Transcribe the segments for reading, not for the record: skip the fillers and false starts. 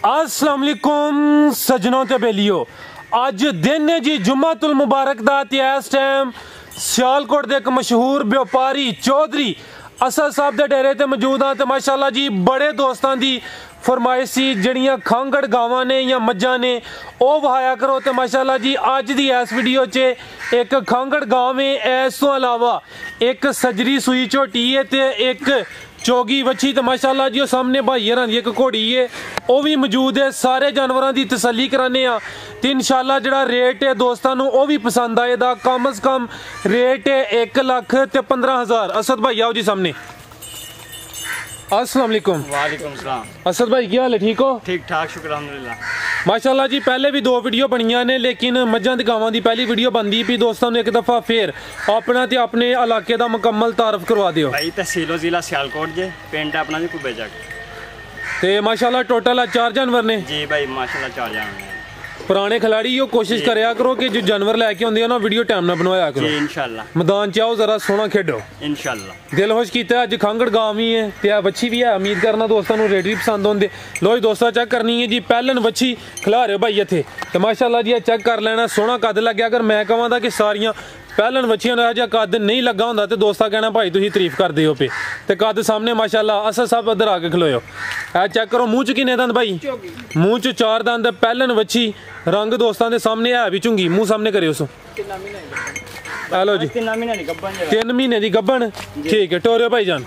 अस्सलाम वालेकुम सजनों ते बेलियो, अज दिन है जी जुम्मतुल मुबारक दा ते इस टाइम सियालकोट दे एक मशहूर व्यापारी चौधरी असद साहब दे डेरे ते मौजूद हाँ। तो माशाल्लाह जी बड़े दोस्तां दी फरमाइश सी जड़ियां खांगड़ गावां ने या मज्जां ने ओह वहाया करो। तो माशाल्लाह जी अज दी इस वीडियो च एक खांगड़ गांव है, इस तो अलावा एक सजरी सूई झोटी है ते एक चौगी बच्छी। तो माशाल्लाह जी सामने भाई हरां दी एक घोड़ी है वह भी मौजूद है। सारे जानवरों की तसल्ली कराने तो इंशाल्लाह जड़ा रेट है दोस्तों वह भी पसंद आएगा। कम अज कम रेट है 1,15,000। असद भाई आओ जी सामने। अस्सलाम वालेकुम। वालेकुम सलाम। असद भाई क्या हाल है, ठीक हो? ठीक ठाक शुक्र अल्हम्दुलिल्लाह। माशाल्लाह जी पहले भी 2 वीडियो बनिया ने, लेकिन मज्जां ते गावां दी पहली वीडियो बनदी भी दोस्तों ने एक दफ़ा फिर अपना ते अपने इलाके दा मुकम्मल तारफ करवा दियो। भाई तहसीलो जिला सियालकोट जे, पिंड अपना जी कुब्बे जग। ते माशाल्लाह टोटल 4 जानवर ने जी भाई माशाल्लाह 4 जानवर ने। पुराने खिलाड़ी यो कोशिश करया करो कि जो जानवर लेके आंदे हो ना वीडियो टाइम ना बनवाया करो। जी इंशाल्लाह। मैदान च आओ जरा सोना खेडो इंशाल्लाह। दिल खुश कीता अज खांगड़ गांव ही है ते बच्छी भी है। उम्मीद करना दोस्तों रेट भी पसंद होंगे। लो जी दोस्तों चेक करनी है जी पहलन बच्छी खिला रहे हो भाई इत्थे। तो माशाल्लाह जी चेक कर लेना, सोना कद लग्या। अगर मैं कहां कि सारियां पहलन बच्चियां दा जिहा कद नहीं लगा होंदा तो दोस्ता कहना भाई तुसीं तारीफ करदे हो पे। ते कद सामने माशाल्लाह। असद साहब इधर आके खलोयो, ऐ चेक करो मूँह च किन्ने दंद भाई? मूँह च 4 दंद। पहलन बच्ची रंग दोस्तों के सामने है भी झुंगी। मूँह सामने करियो सो। हेलो जी 3 महीने की गब्बन। ठीक है टोरियो भाई जान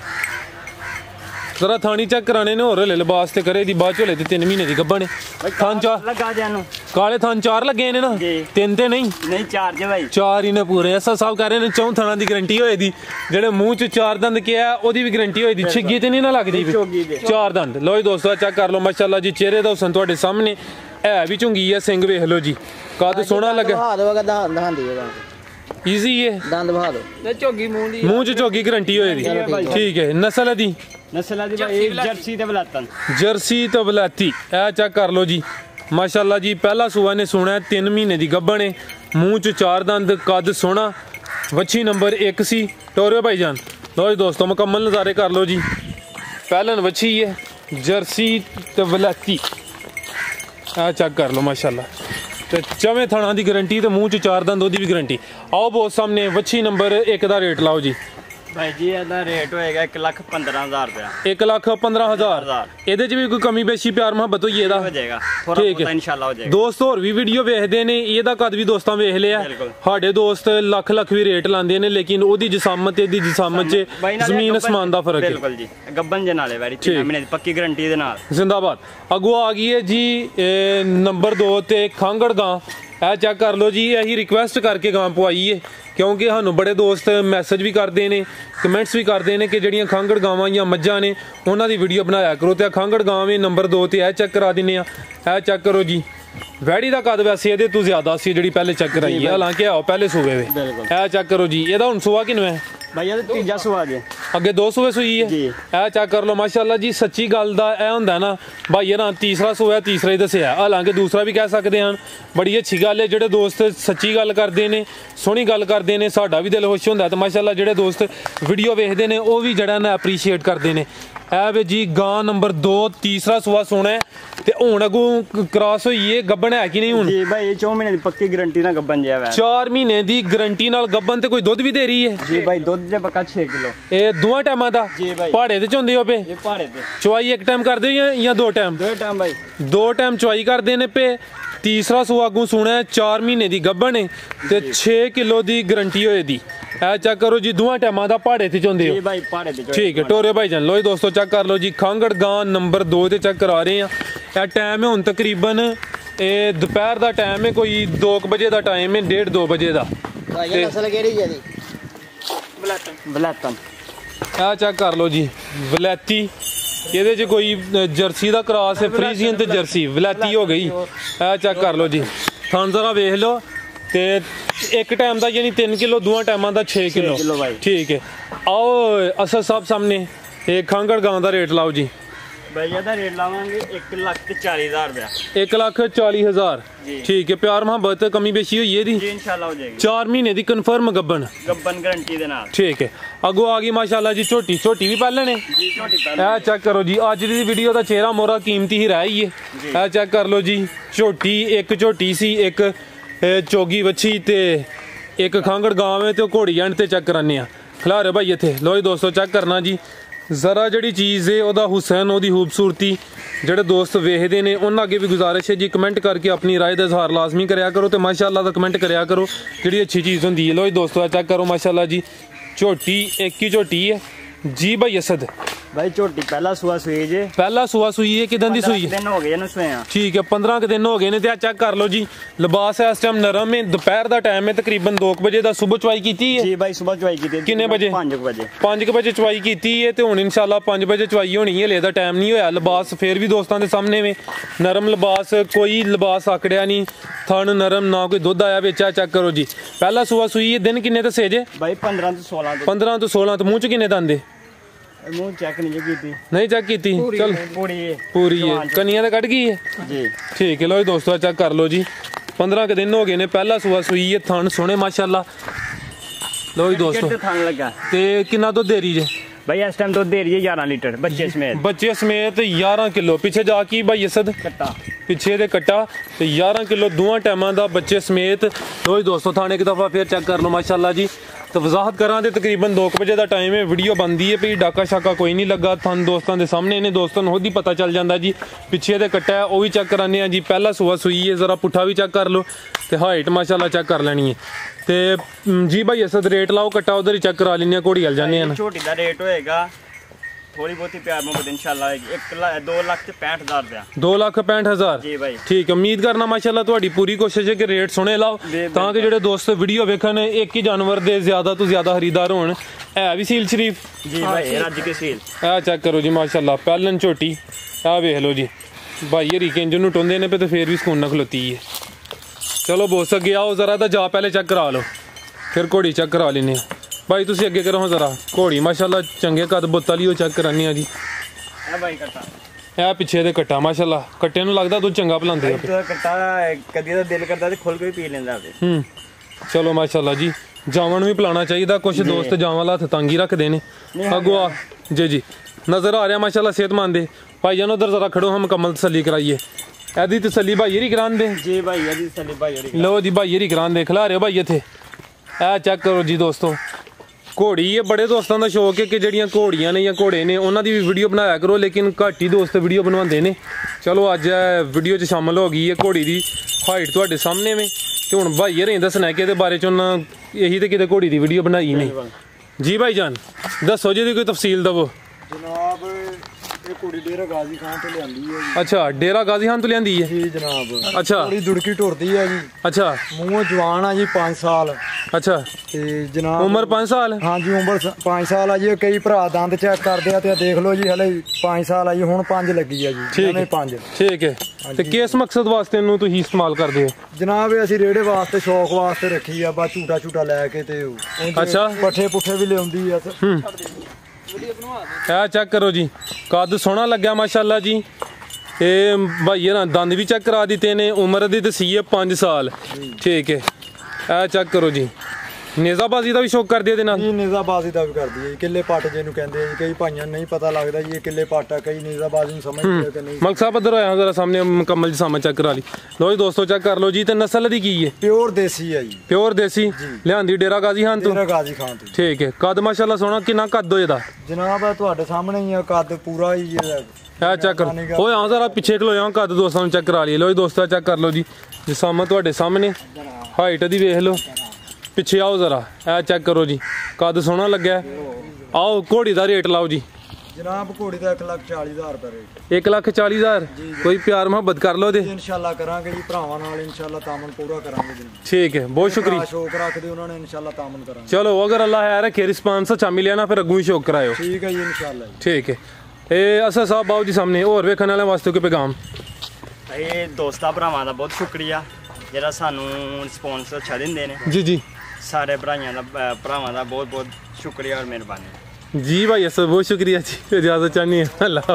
जरा थानी चेक कराने ने होर लिबास ते करे दी बाद चोले ते 3 महीने की गब्बन है। थान 4 लगा जानो काले थान 4 लगे ने ना, 3 ते नहीं 4 जे भाई 4 ही ने पूरे। ऐसा साहब कह रहे ने 4 थाना की गारंटी होए दी। जेड़े मूँह च 4 दंद किया ओदी भी गारंटी होए दी। छिग्गी ते नहीं ना लगदी 4 दंद। लो जी दोस्तों चेक कर लो माशाल्लाह जी चेहरे दा हुसन तुहाडे सामने है भी झुंगी है। सिंग वेख लो जी कद सोहना लगे इजी है। दंद बहा दो ते झोगी मूँह च झोगी गारंटी होए दी। ठीक है नस्ल दी नस्ल दी भाई जर्सी ते बलातन। जर्सी तो बलाती ए चेक कर लो जी माशाल्लाह जी। पहला सूआ ने सुना है 3 महीने की गब्बन है। मूँह च 4 दंद कद सोहना। वच्छी नंबर 1 सी। टोरियो भाई जान लो जी दोस्तों मुकम्मल नज़ारे कर लो जी। पहलन वच्छी है जर्सी तो बलाती ए चेक कर लो माशाल्लाह। तो चवें थाना की गारंटी तो मूँह च 4 दंद ओदी भी गारंटी। आओ बहुत सामने वच्छी नंबर 1 का रेट लाओ जी। भाई जी ਇਹਦਾ रेट होएगा 1,15,000 रुपया। 1,15,000 ਇਹਦੇ ਚ ਵੀ ਕੋਈ ਕਮੀ ਬੇਸ਼ੀ ਪਿਆਰ ਮੁਹੱਬਤ ਹੋਈ ਇਹਦਾ ਹੋ ਜਾਏਗਾ ਥੋੜਾ ਬਹੁਤ ਇਨਸ਼ਾਅੱਲਾ ਹੋ ਜਾਏਗਾ। ਦੋਸਤ ਹੋਰ ਵੀ ਵੀਡੀਓ ਵੇਖਦੇ ਨੇ ਇਹਦਾ ਕਦ ਵੀ ਦੋਸਤਾਂ ਵੇਖ ਲਿਆ। ਸਾਡੇ ਦੋਸਤ ਲੱਖ ਲੱਖ ਵੀ ਰੇਟ ਲਾਉਂਦੇ ਨੇ ਲੇਕਿਨ ਉਹਦੀ ਜਿਸਾਮਤ ਤੇ ਇਹਦੀ ਜਿਸਾਮਤ 'ਚ ਜ਼ਮੀਨ ਅਸਮਾਨ ਦਾ ਫਰਕ ਹੈ। ਬਿਲਕੁਲ ਜੀ ਗੱਬਨ ਦੇ ਨਾਲੇ ਵੈਰੀ 3 ਮਹੀਨੇ ਦੀ ਪੱਕੀ ਗਾਰੰਟੀ ਦੇ ਨਾਲ। ਜ਼ਿੰਦਾਬਾਦ। ਅੱਗੋਂ ਆ ਗਈ ਹੈ ਜੀ ਨੰਬਰ 2 ਤੇ ਖਾਂਗੜ ਗਾਂ। ਇਹ ਚੈੱਕ ਕਰ ਲਓ ਜੀ। ਅਸੀਂ ਰਿਕੁਐਸਟ ਕਰਕੇ ਗਾਂ ਪਵਾਈ ਹੈ क्योंकि सानू बड़े दोस्त मैसेज भी करते हैं कमेंट्स भी करते हैं कि जड़ियाँ खांगड़ गावां या मज्जां ने उन्हां दी वीडियो बनाया करो। तो खांगड़ गांव नंबर 2 ते ए चेक करा दिन्ने आ। चेक करो जी वैड़ी का कद वैसे ये तो ज्यादा सी जी पहले चेक कराई है, हालांकि आओ पहले सूबे वे। ए चेक करो जी ਇਹਦਾ ਹੁਣ सूआ किनवा है भाई ये तीजा सूआ जे अगे 2 सूबे सूई है। ए चेक कर लो माशाल्लाह जी। सच्ची गल दा ए हुंदा ना भाई ना तीसरा सूआ तीसरा ही दस्सिया, हालांकि दूसरा भी कह सकते हैं। बड़ी अच्छी गल है जेडे दोस्त सच्ची गल करते हैं सोहनी गल करते हैं साडा भी दिल खुश हुंदा। तो माशाल्लाह जेडे दोस्त वीडियो वेखदे ने वो भी जड़ा ना एप्रीशिएट करते हैं। ए वे जी गां नंबर 2 तीसरा सूआ सोना है ते हुण अगों क्रॉस होई है गब्बन है कि नहीं हुण? जी भाई 4 महीने दी पक्की गारंटी ना गब्बन जे है। 4 महीने दी गारंटी नाल गब्बन ते कोई दुध भी दे रही है? जी भाई दुध जे पक्का 6 किलो। ए दोवां टाइमां दा? जी भाई। पहाड़े ते चोंदे हो पे? ये पहाड़े ते चवाई एक टाइम करदे हो या 2 टाइम? 2 टाइम भाई 2 टाइम चवाई करदे ने पे। तीसरा सूआ अगों सुना है 4 महीने की गब्बन है ते 6 किलो की गारंटी होए दी। ए चेक करो जी दोवां टाइमां दा पहाड़े ते चोंदे हो? जी भाई पहाड़े ते। ठीक है टोरे भाई जान लो जी दोस्तों चेक कर लो जी खांगड़ गां नंबर 2 ते चेक करा रहे हैं। ए टाइम है हुण तकरीबन दोपहर का टाइम है, कोई 2 बजे का टाइम है, 1:30-2 बजे का। बलातन ए चेक कर लो जी वलैती। ਇਹਦੇ 'ਚ कोई जर्सी का क्रॉस है फ्रीजियन ते जर्सी वलैती हो गई। ए चेक कर लो जी थान जरा वेख लो। ते एक टाइम का यानी 3 किलो दोवां टाइमां का 6 किलो। ठीक है आओ असद साहब सामने एक खांगड़ गांव का रेट लाओ जी। भाई ਇਹਦਾ ਰੇਟ ਲਾਵਾਂਗੇ 1,40,000 ਰੁਪਇਆ। 1,40,000 ਠੀਕ ਹੈ। ਪਿਆਰ ਮੁਹੱਬਤ ਕਮੀ ਬੇਸ਼ੀ ਹੋਈ ਹੈ ਦੀ ਜੀ ਇਨਸ਼ਾਅੱਲਾ ਹੋ ਜਾਏਗੀ। 4 ਮਹੀਨੇ ਦੀ ਕਨਫਰਮ ਗੱਬਨ ਗਾਰੰਟੀ ਦੇ ਨਾਲ। ਠੀਕ ਹੈ। ਅੱਗੋਂ ਆ ਗਈ ਮਾਸ਼ਾਅੱਲਾ ਜੀ ਝੋਟੀ। ਝੋਟੀ ਵੀ ਪਹਿਲੇ ਨੇ ਜੀ, ਝੋਟੀ ਪਹਿਲੇ। ਇਹ ਚੈੱਕ ਕਰੋ ਜੀ, ਅੱਜ ਦੀ ਵੀਡੀਓ ਦਾ ਚਿਹਰਾ ਮੋਰਾ ਕੀਮਤੀ ਹੀ ਰਹਿ ਹੀ ਹੈ। ਇਹ ਚੈੱਕ ਕਰ ਲਓ ਜੀ, ਝੋਟੀ ਇੱਕ ਝੋਟੀ ਸੀ, ਇੱਕ ਚੋਗੀ ਵੱਛੀ ਤੇ ਇੱਕ ਖਾਂਗੜ ਗਾਂਵ ਹੈ ਤੇ ਉਹ ਘੋੜੀ ਐਂਡ ਤੇ ਚੈੱਕ ਕਰਾਨੇ ਆ। ਖਿਲਾਰੇ ਭਾਈ ਇੱਥੇ ਲੋ ਜੀ ਦੋਸਤੋ ਚੈੱਕ ਕਰਨਾ ਜੀ ਜ਼ਰਾ ਜਿਹੜੀ ਚੀਜ਼ ਹੈ ਉਹਦਾ ਹੁਸਨ ਉਹਦੀ ਖੂਬਸੂਰਤੀ ਜਿਹੜੇ ਦੋਸਤ ਵੇਖਦੇ ਨੇ ਉਹਨਾਂ ਅੱਗੇ ਵੀ ਗੁਜ਼ਾਰਿਸ਼ ਹੈ ਜੀ ਕਮੈਂਟ ਕਰਕੇ ਆਪਣੀ ਰਾਏ ਦਾ ਇਜ਼ਹਾਰ ਲਾਜ਼ਮੀ ਕਰਿਆ ਕਰੋ ਤੇ ਮਾਸ਼ਾਅੱਲਾ ਦਾ ਕਮੈਂਟ ਕਰਿਆ ਕਰੋ ਜਿਹੜੀ ਅੱਛੀ ਚੀਜ਼ ਹੁੰਦੀ ਹੈ। ਲੋ ਜੀ ਦੋਸਤੋ ਚੈੱਕ ਕਰੋ ਮਾਸ਼ਾਅੱਲਾ ਜੀ ਝੋਟੀ ਇੱਕ ਹੀ ਝੋਟੀ ਹੈ ਜੀ ਭਾਈ ਅਸਦ। भाई झोटी पहला सुआ सुई जे। पहला सुआ सुई है किदन दी सुई है? दिन हो गए ना सुइया। ठीक है 15 दिन हो गए ने ते चेक कर लो जी लिबास है इस टाइम नरम है। दोपहर दा टाइम है तकरीबन 2 बजे दा सुबह चवाई कीती है जी भाई सुबह चवाई कीती। किन्ने बजे? 5 बजे। 5 बजे चवाई कीती है ते हुन इंशाल्लाह 5 बजे चवाई होनी है। हले दा टाइम नहीं होया। लिबास फिर भी दोस्तां दे सामने में नरम लिबास कोई लिबास आकड़िया नहीं थन नरम ना कोई दुध आया बेचा। चेक करो जी पहला सुआ सुई है। दिन किन्ने दसे जे? भाई 15 तो 16। 15 तो 16 तो मुंह च किन्ने दंद? मुंह चेक नहीं कीती। नहीं चेक कीती। चल पूरी है कनिया तो कट गई है जी। ठीक है लो जी दोस्तों चेक कर लो जी 15 दिन हो गए ने। पहला सुआ सुई है थन सोने माशाल्लाह। लो जी दोस्तों थन लगा ते कितना दुध दे रही है भाई? इस टाइम दुध दे रही है 11 लीटर बच्चे समेत। बच्चे समेत 11 किलो। पीछे जाके भाई असद कट्टा पिछे दे कट्टा ते 11 किलो दोवां टाइमां दा बच्चे समेत। लो जी दोस्तों थाने एक दफा फिर चेक कर लो माशाल्लाह जी। तो वजाहत करा तो तकरीबन 2 बजे का टाइम है। वीडियो बनती है भी डाका शाका कोई नहीं लगा थान दोस्तों के सामने ने दोस्तों खुद ही पता चल जाता जी। पिछे दे कट्टा है वह भी चेक कराने जी। पहला सुआ सुई है ज़रा पुट्ठा भी चेक कर लो तो हाइट माशाल्लाह चेक कर लेनी है। तो जी भाई असद रेट लाओ कट्टा उधर ही चेक करा लेने घोड़ी हल जाने। छोटी का रेट होएगा थोड़ी बहुत ही प्यार मोहब्बत इंशाल्लाह 2,65,000 रुपया। 2,65,000 जी भाई ठीक है। उम्मीद करना माशाल्लाह तुहाडी पूरी कोशिश है कि रेट सुने लाओ ताकि जेडे दोस्त वीडियो वेखन एक ही जानवर दे ज्यादा तो ज्यादा खरीदार होन। है भी सील शरीफ जी भाई रज के सील। आ चेक करो जी माशाल्लाह पहलन झोटी आ वेख लो जी भाई हरी के इंजन टुंदे ने पे तो फिर भी सुकून ना खलोती है। चलो बोस अगे आओ जरा तो जा पहले चेक करा लो फिर घोड़ी चेक करा लेने भाई। तुसी अगे करो जरा घोड़ी माशाल्लाह चंगे कद बुत वाली चेक करानी जी। भाई कट्टा है पिछे दे कट्टा माशाल्लाह कट्टे नूं लगदा तू चंगा भलांदे कट्टा कदी दा दिल करदा ते खोल के पी लेंदा। चलो माशाल्लाह जी जावन भी पिलाना चाहिए। कुछ दोस्त जावन हथ तंगी रखते हैं। अगो आ जी नजर आ रहा माशाल्लाह सेहतमंद है। भाई जान उधर जरा खड़ो हम मुकम्मल तसली कराइए। एदी तसली भाई यही करान दे जी भाई एदी तसली भाई। लो जी भाई यही करान दे खिला रहे हो भाई इत्थे। ए चेक करो जी दोस्तों घोड़ी है। बड़े दोस्तों का शौक है कि जड़ियाँ घोड़ियाँ ने या घोड़े ने उन्हों की भी वीडियो बनाया करो लेकिन घट ही दोस्त वीडियो बनवाते हैं। चलो अज वीडियो च शामिल हो गई है घोड़ी की हाइट तुहाडे सामने में। तो हुण भाई होरें दसना कि बारे च उन्हें यही तो किते घोड़ी की वीडियो बनाई नहीं। जी भाई जान दसो जी कोई तफसील दवो जनाब। ये कुड़ी डेरा गाजी खान तो लियांदी है जी। अच्छा डेरा गाजी खान तो लियांदी है जी जनाब। अच्छा थोड़ी दुड़की टुरदी है जी। अच्छा मूंह जवान है जी 5 साल। अच्छा ते जनाब उम्र 5 साल? हाँ जी उम्र 5 साल है जी। कई भरा दंद चेक करते हैं देख लो जी हले 5 साल है जी। हुण 5 लगी है जी। ठीक है 5 ठीक है। ते किस मकसद वास्ते इनू तुसीं इस्तेमाल करदे हो? जनाब असीं रेड़े वास्ते शौक वास्ते रखी है बस झूटा झूटा लैके ते अच्छा पट्ठे पुट्ठे भी लियाउंदी है। है चेक करो जी कद सोहना लग्या माशाल्लाह जी। ये भाई ना दंद भी चेक करा दिते ने। उम्र दी दसी है 5 साल ठीक है। है चेक करो जी नेजाबाजी का भी शौक कर दिया जी। नेजाबाजी का भी कर दी किले पट जिन्होंने कहते हैं कई भाइयों नहीं पता लगता जी किले पट है कई नेजाबाजी समझते कि नहीं। मलक साहब इधर आया जरा सामने मुकम्मल सामने चेक करा ली। लो जी दोस्तों चेक कर लो जी। तो नस्ल दी की है? प्योर देसी है जी। प्योर देसी लियांदी डेरा गाजी खान तो? डेरा गाजी खान तो ठीक है। कद माशाल्लाह सोहना कितना कद हो जाता जनाब? तुहाडे सामने ही है कद पूरा ही है। चेक कर हो यहाँ जरा पिछे खलो यहाँ कद दोस्तों चेक करा लिए। लो जी दोस्तों चेक कर लो जी जिसम तुहाडे सामने हाइट दी वेख लो। पिछे आओ जरा ए चेक करो जी कद सोहना लग्या। आओ घोड़ी का रेट लाओ जी जनाब। घोड़ी का 1,40,000 रुपये रेट। 1,40,000 कोई प्यार मोहब्बत कर लो दे इंशाल्लाह करांगे जी। भरावां नाल इंशाल्लाह तामन पूरा करांगे जी। ठीक है बहुत शुक्रिया। शौक रखदे उन्होंने इंशाल्लाह तामन करांगे। चलो अगर अल्लाह है रखे रिस्पांस अच्छा मिलिया ना फिर अगू ही शौक करायो। ठीक है जी इंशाल्लाह। ठीक है। ए असद साहब बाबू जी सामने और वेखण वाले वास्ते कोई पैगाम? ਇਹ ਦੋਸਤਾਂ ਭਰਾਵਾਂ ਦਾ ਬਹੁਤ ਸ਼ੁਕਰੀਆ ਜਿਹੜਾ ਸਾਨੂੰ ਰਿਸਪੌਂਸ ਅੱਛਾ ਦਿੰਦੇ ਨੇ। जी जी ਸਾਰੇ ਭਰਾਵਾਂ ਦਾ ਬਹੁਤ ਬਹੁਤ ਸ਼ੁਕਰੀਆ ਔਰ ਮਿਹਰਬਾਨੀ। जी भाई असद बहुत शुक्रिया जी इजाज़त चाहनी है अल्लाह।